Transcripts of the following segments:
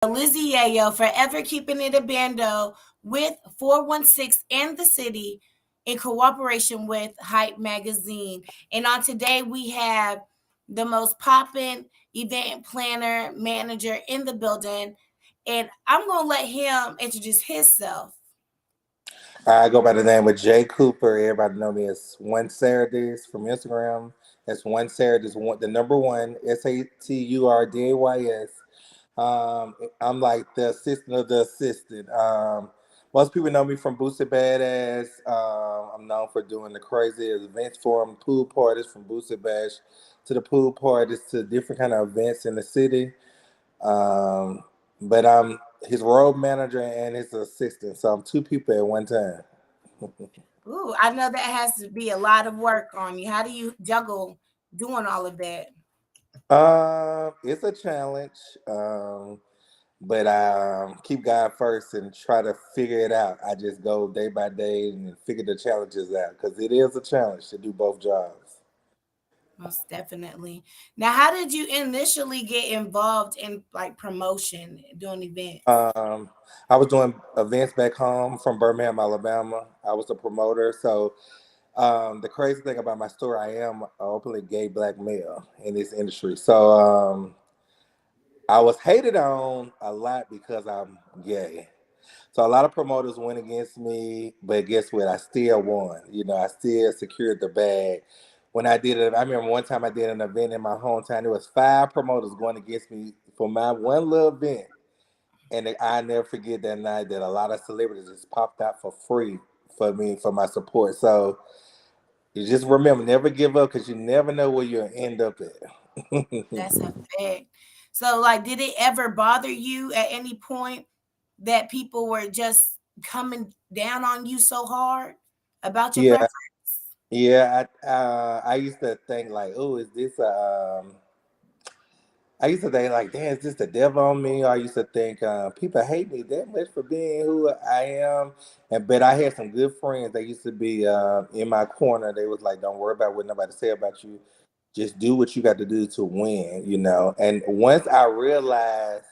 Lizzie Yayo, forever keeping it a bando with 416 and the city in cooperation with Hype Magazine. And on today, we have the most popping event planner manager in the building. And I'm going to let him introduce himself. I go by the name of Jay Cooper. Everybody know me as One Saturdays from Instagram. That's One Saturdays, the number one, SATURDAYS. I'm like the assistant of the assistant. Most people know me from Boosted Badass. I'm known for doing the craziest events for them, pool parties from Boosted Bash to the pool parties to different kind of events in the city. Um, but I'm his road manager and his assistant, so I'm two people at one time. Ooh, I know that has to be a lot of work on you. How do you juggle doing all of that? It's a challenge, but I keep God first and try to figure it out. I just go day by day and figure the challenges out because it is a challenge to do both jobs. Most definitely. Now, how did you initially get involved in like promotion, doing events? Um, I was doing events back home from Birmingham, Alabama. I was a promoter, so the crazy thing about my story, I am an openly gay black male in this industry. So I was hated on a lot because I'm gay. So a lot of promoters went against me, but guess what? I still won. I still secured the bag. When I did it, I remember one time I did an event in my hometown. There was five promoters going against me for my one little event. And I never forget that night that a lot of celebrities just popped out for free for me, for my support. So you just remember, never give up because you never know where you'll end up at. That's a fact. So, like, did it ever bother you at any point that people were just coming down on you so hard about your Yeah, preference? yeah. I used to think like, oh, is this I used to think like, damn, is this the devil on me? Or I used to think people hate me that much for being who I am. But I had some good friends that used to be in my corner. They was like, don't worry about what nobody say about you. Just do what you got to do to win. And once I realized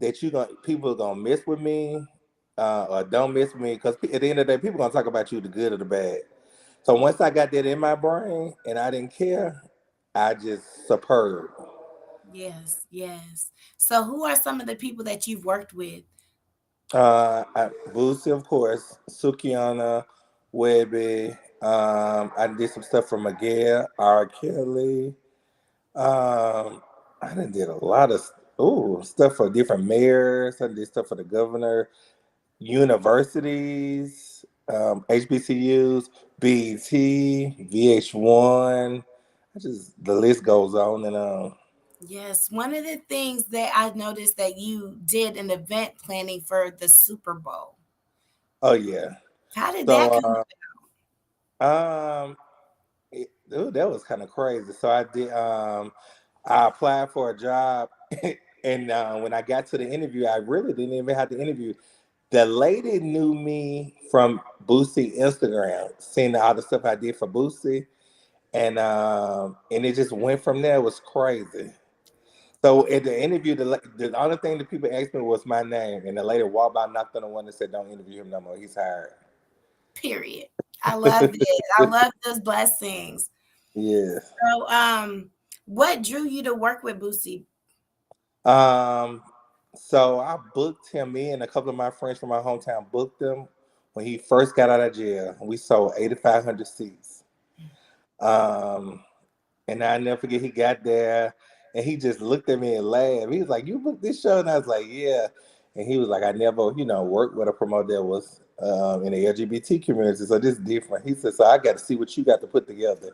that people are gonna mess with me or don't mess with me, because at the end of the day, people gonna talk about you, the good or the bad. So once I got that in my brain and I didn't care, I just superb. Yes, yes. So, who are some of the people that you've worked with? Boosie, of course, Sukiana, Webby. I did some stuff for Miguel, R. Kelly. I done did a lot of stuff for different mayors. I did stuff for the governor, universities, HBCUs, BET, VH1. The list goes on and on. Yes, one of the things that I noticed that you did an event planning for the Super Bowl. Oh yeah. How did that So come? that was kind of crazy. So I applied for a job, and when I got to the interview, I really didn't even have to interview. The lady knew me from Boosie Instagram, seeing all the stuff I did for Boosie, and it just went from there. It was crazy. So at the interview, the only thing that people asked me was my name, and the lady walked by, knocked on the one, and said, "Don't interview him no more. He's hired." Period. I love it. I love those blessings. Yes. So, what drew you to work with Boosie? Um, so I booked him. Me and a couple of my friends from my hometown booked him when he first got out of jail. We sold 8,500 seats. Um, and I never forget, he got there and he just looked at me and laughed. He was like, "You booked this show?" And I was like, "Yeah." And he was like, "I never, worked with a promoter that was in the LGBT community, so this is different." He said, "So I got to see what you got to put together."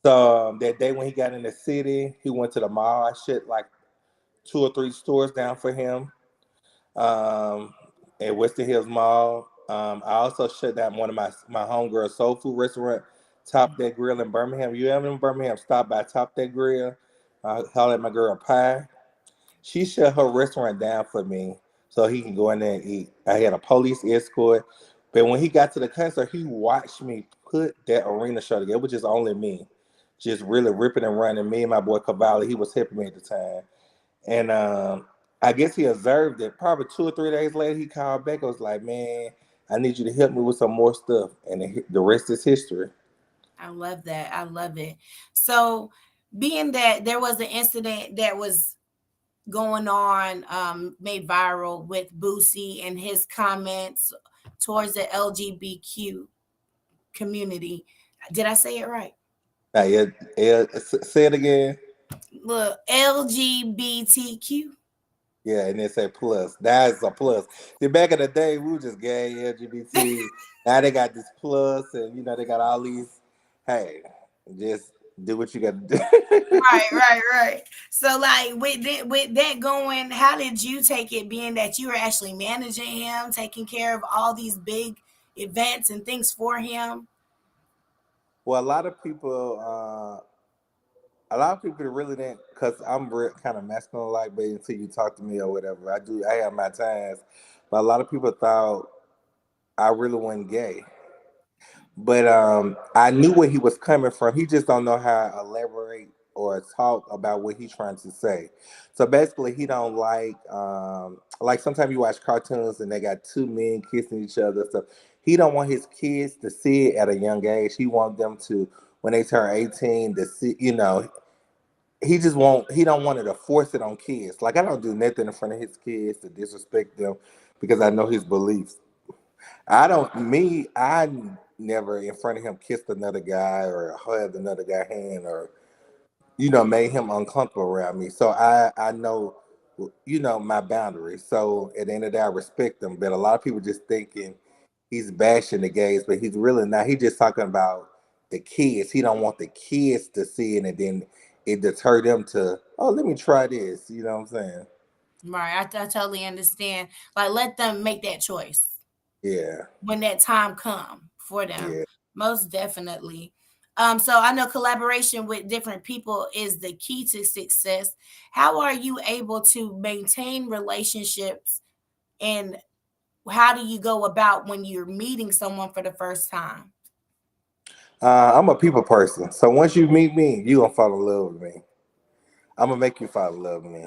So that day when he got in the city, he went to the mall. I shut like two or three stores down for him um, at Western Hills Mall. I also shut down one of my homegirl soul food restaurant, Top That Grill in Birmingham. You ever in Birmingham? Stop by Top That Grill. I holler at my girl Pie. She shut her restaurant down for me so he can go in there and eat. I had a police escort, but when he got to the concert, he watched me put that arena show together. It was just only me, just really ripping and running. Me and my boy Cavalli, he was helping me at the time, and I guess he observed it. Probably 2 or 3 days later, he called back. I was like, "Man, I need you to help me with some more stuff," and the rest is history. I love that. I love it. So, being that there was an incident that was going on, made viral with Boosie and his comments towards the LGBTQ community. Did I say it right? Now, yeah, yeah, say it again. Look, LGBTQ. Yeah, and they say plus. That's a plus. See, back in the day, we were just gay, LGBT. Now they got this plus, and they got all these. Hey, just do what you got to Right, do. right, right. So, like with that going, how did you take it? Being that you were actually managing him, taking care of all these big events and things for him. Well, a lot of people really didn't, because I'm kind of masculine like, but until you talk to me or whatever, I have my times. But a lot of people thought I really wasn't gay. But I knew where he was coming from. He just don't know how to elaborate or talk about what he's trying to say. So basically, he don't like sometimes you watch cartoons and they got two men kissing each other. So he don't want his kids to see it at a young age. He want them to, when they turn 18, to see. He don't want to force it on kids. Like, I don't do nothing in front of his kids to disrespect them because I know his beliefs. I never in front of him kissed another guy or hugged another guy's hand or, made him uncomfortable around me. So I know, my boundaries. So at the end of the day, I respect them. But a lot of people just thinking he's bashing the gays, but he's really not. He's just talking about the kids. He don't want the kids to see it, and then it deter them to, oh, let me try this. You know what I'm saying? Right, I totally understand. Like, let them make that choice Yeah, when that time come for them. yeah. Most definitely. So I know collaboration with different people is the key to success. How are you able to maintain relationships, and how do you go about when you're meeting someone for the first time? I'm a people person, so once you meet me, you gonna fall in love with me. I'm gonna make you fall in love with me.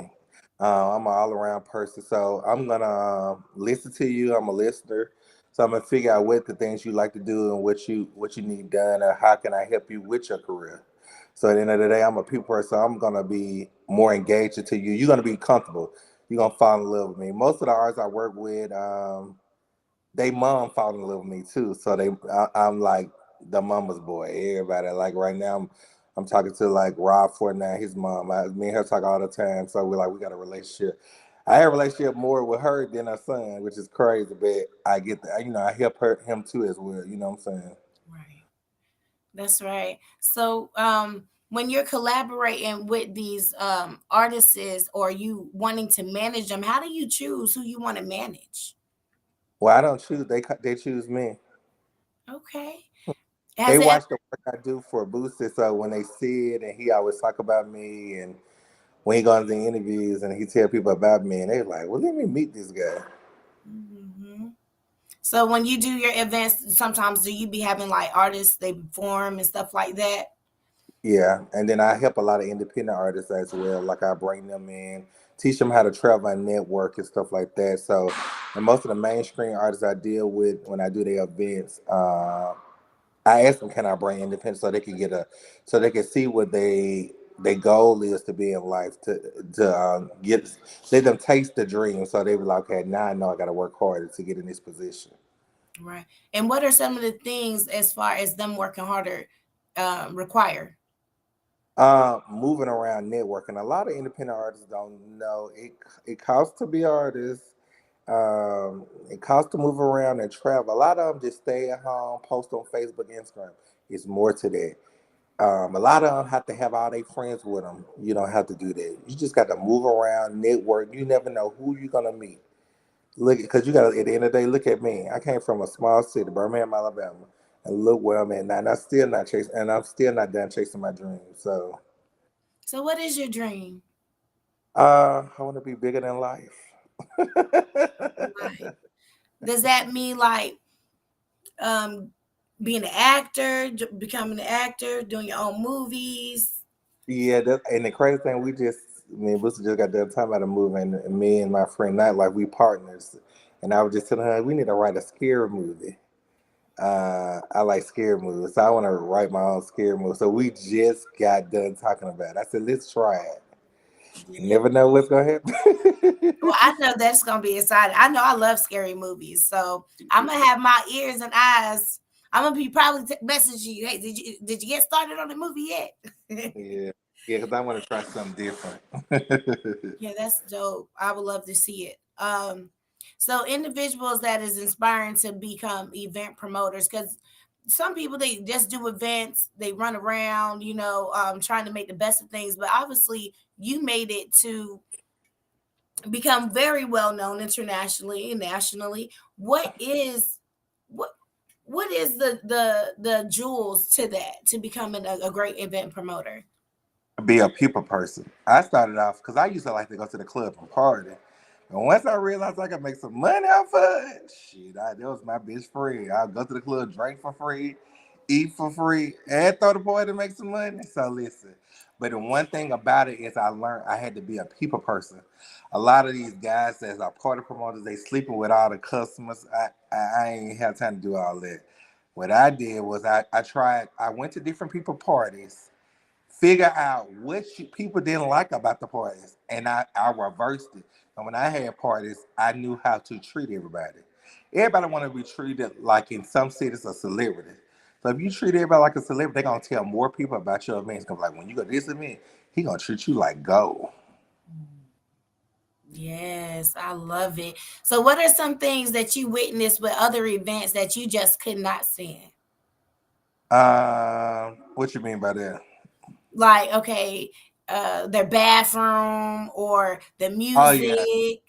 I'm an all around person, so I'm gonna listen to you. I'm a listener, so I'm gonna figure out what the things you like to do and what you need done, or how can I help you with your career. So at the end of the day, I'm a people person. So I'm gonna be more engaged to you. You're gonna be comfortable. You're gonna fall in love with me. Most of the artists I work with, they mom fall in love with me too. So I'm like the mama's boy. Everybody like right now, I'm talking to like Rob Fortnite, his mom. Me and her talk all the time. So we got a relationship. I have a relationship more with her than her son, which is crazy. But I get that. I help him too as well. You know what I'm saying? Right. That's right. So, when you're collaborating with these artists, or you wanting to manage them, how do you choose who you want to manage? Well, I don't choose. They choose me. Okay. They Has it ever? watch the work I do for Booster. So when they see it, and he always talk about me, and when he goes to interviews and he tell people about me, and they like, well, let me meet this guy. Mhm. So when you do your events, sometimes do you be having like artists they perform and stuff like that? Yeah, and then I help a lot of independent artists as well. Like, I bring them in, teach them how to travel and network and stuff like that. So, and most of the mainstream artists I deal with when I do their events, I ask them, can I bring independent so they can so they can see what their goal is to be in life, to get let them taste the dream, so they be like, okay, now I know I got to work harder to get in this position. Right. And what are some of the things as far as them working harder require? Moving around networking. A lot of independent artists don't know it costs to be artists. It costs to move around and travel. A lot of them just stay at home, post on Facebook, Instagram. It's more to that. A lot of them have to have all their friends with them. You don't have to do that. You just got to move around, network. You never know who you're gonna meet. Look, because you got to, at the end of the day, look at me. I came from a small city, Birmingham, Alabama, and look where I'm at now. And I'm still not done chasing my dreams. So, So what is your dream? I want to be bigger than life. Like, does that mean like um being an actor, becoming an actor, doing your own movies? Yeah, and the crazy thing, me and Booster just got done talking about a movie, and me and my friend Night, like we partners, and I was just telling her we need to write a scary movie. I like scary movies, so I want to write my own scary movie. So we just got done talking about it. I said, let's try it. You Yeah. never know what's gonna happen. Well, I know that's gonna be exciting. I know I love scary movies, so I'm gonna have my ears and eyes. I'm gonna be probably messaging you. Hey, did you get started on the movie yet? Yeah, yeah, because I want to try something different. Yeah, that's dope. I would love to see it. So individuals that is inspiring to become event promoters, because some people they just do events, they run around, trying to make the best of things. But obviously, you made it to become very well known internationally and nationally. What what is the jewels to that to becoming a great event promoter? Be a people person. I started off because I used to like to go to the club and party. And once I realized I could make some money off of it, shit, that was my best friend. I'll go to the club, drink for free, eat for free, and throw the boy to make some money. So listen. But the one thing about it is I learned I had to be a people person. A lot of these guys that are party promoters, they sleeping with all the customers. I ain't have time to do all that. What I did was I went to different people parties, figure out what people didn't like about the parties, and I reversed it. And when I had parties, I knew how to treat everybody. Everybody want to be treated like in some cities a celebrity. So if you treat everybody like a celebrity, they're gonna tell more people about your events. Cause like when you go to this event, he gonna treat you like gold. Yes, I love it. So, what are some things that you witnessed with other events that you just could not stand? What you mean by that? Like, okay, their bathroom or the Oh yeah, music.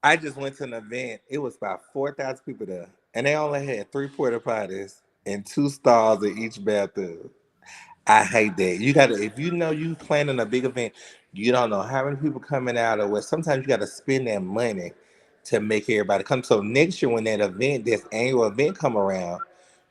I just went to an event. It was about 4,000 people there, and they only had three porta potties and two stalls in each bathroom. I hate that. You gotta, if you know you planning a big event, you don't know how many people coming out or what. Sometimes you gotta spend that money to make everybody come. So next year when that event, this annual event come around,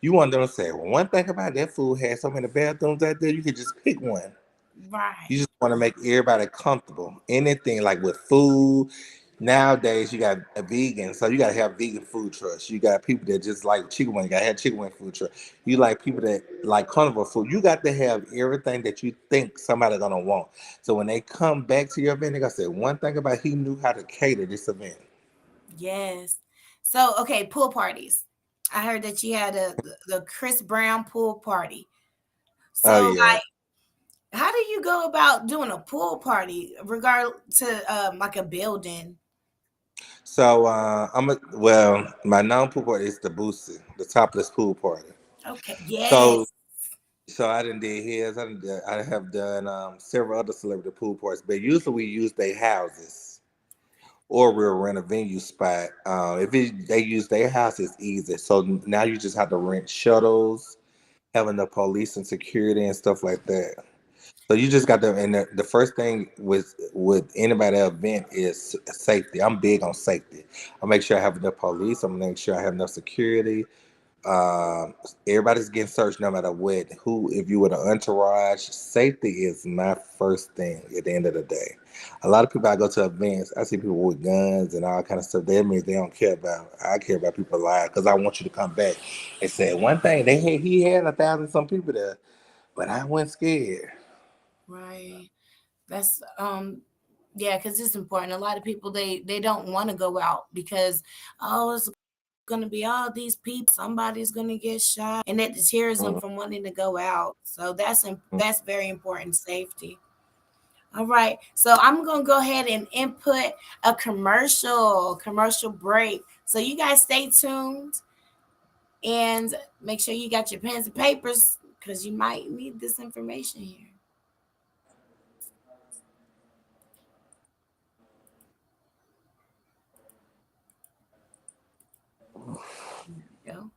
you want them to say, well, one thing about that food has so many bathrooms out there, you could just pick one. You Right, just want to make everybody comfortable. Anything like with food. Nowadays, you got a vegan, so you got to have vegan food trucks. You got people that just like chicken wing. You got to have chicken wing food truck. You like people that like carnivore food. You got to have everything that you think somebody's gonna want. So when they come back to your event, they gonna say one thing about he knew how to cater this event. yes. So, okay, pool parties. I heard that you had the Chris Brown pool party. Oh So, yeah. how do you go about doing a pool party regard to like a building? So well, my non pool party is the Boosie, the topless pool party. Okay, So yes. So I didn't did his. I have done several other celebrity pool parties, but usually we use their houses or we'll rent a venue spot. They use their house, it's easy. So now you just have to rent shuttles, having the police and security and stuff like that. So you just got to, and the first thing with anybody at event is safety. I'm big on safety. I make sure I have enough police. I'm make sure I have enough security. Everybody's getting searched no matter what. Who, if you were the entourage, safety is my first thing at the end of the day. A lot of people I go to events, I see people with guns and all kind of stuff. That means they don't care about. I care about people alive because I want you to come back and say one thing. He had 1,000 some people there, but I wasn't scared. Right. That's yeah, because it's important. A lot of people they don't want to go out because it's gonna be all these people, somebody's gonna get shot, and that deters them Mhm. from wanting to go out. So that's very important, safety. All right. So I'm gonna go ahead and input a commercial break. So you guys stay tuned and make sure you got your pens and papers because you might need this information here. Go.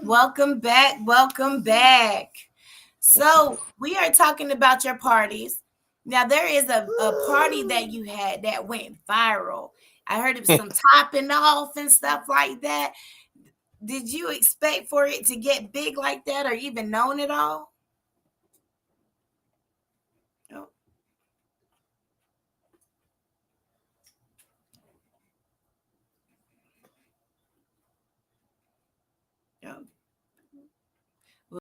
Welcome back. Welcome back. So, we are talking about your parties. Now, there is a party that you had that went viral. I heard of some topping off and stuff like that. Did you expect for it to get big like that or even known at all?